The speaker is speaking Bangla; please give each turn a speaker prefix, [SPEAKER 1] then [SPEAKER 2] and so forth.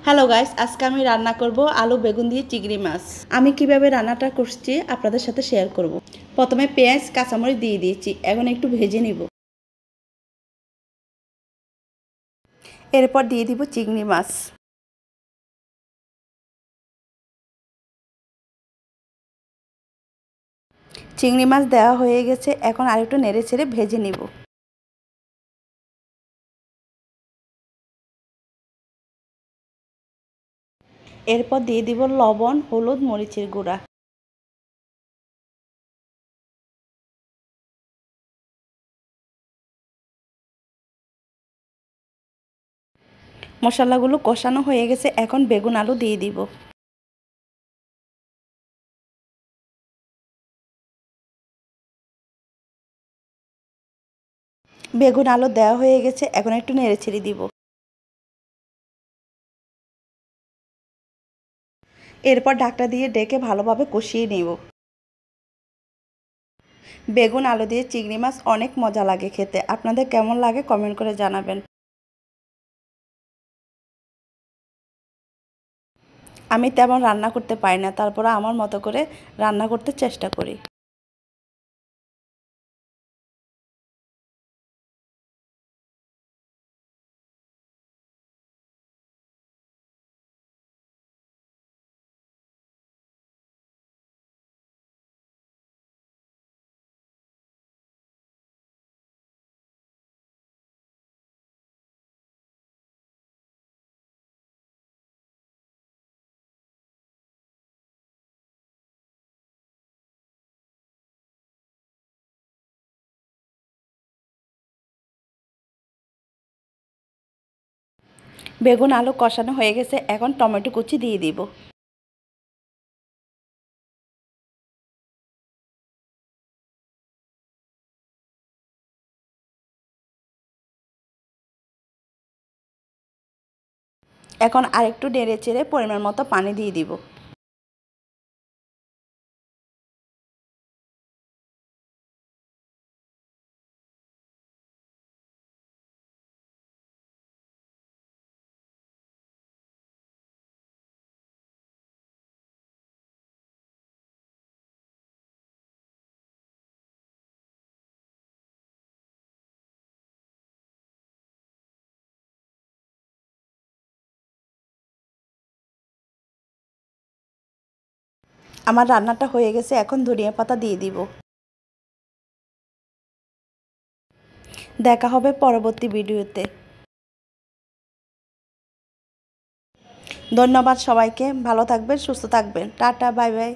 [SPEAKER 1] হ্যালো গাইস, আজকে আমি রান্না করব আলু বেগুন দিয়ে চিংড়ি মাছ। আমি কিভাবে রান্নাটা করছি আপনাদের সাথে শেয়ার করব। প্রথমে পেঁয়াজ কাঁচামরিচ দিয়ে দিয়েছি, এখন একটু ভেজে নিব। এরপর দিয়ে দিব চিংড়ি মাছ। চিংড়ি মাছ দেওয়া হয়ে গেছে, এখন আরেকটু নেড়ে ছেড়ে ভেজে নিব। এরপর দিয়ে দিব লবণ, হলুদ, মরিচের গুঁড়া। মশলাগুলো কষানো হয়ে গেছে, এখন বেগুন আলু দিয়ে দিব। বেগুন আলু দেওয়া হয়ে গেছে, এখন একটু নেড়ে ছেড়ে দিব। এরপর ঢাকনা দিয়ে ডেকে ভালোভাবে কষিয়ে নেব। বেগুন আলু দিয়ে চিংড়ি মাছ অনেক মজা লাগে খেতে। আপনাদের কেমন লাগে কমেন্ট করে জানাবেন। আমি তেমন রান্না করতে পারি না, তারপরে আমার মতো করে রান্না করতে চেষ্টা করি। বেগুন আলু কষানো হয়ে গেছে, এখন টমেটো কুচি দিয়ে দিব। এখন আরেকটু নেড়ে চেড়ে পরিমাণ মতো পানি দিয়ে দিব। আমার রান্নাটা হয়ে গেছে, এখন ধনিয়া পাতা দিয়ে দিব। দেখা হবে পরবর্তী ভিডিওতে। ধন্যবাদ সবাইকে। ভালো থাকবেন, সুস্থ থাকবেন। Tata, bye bye.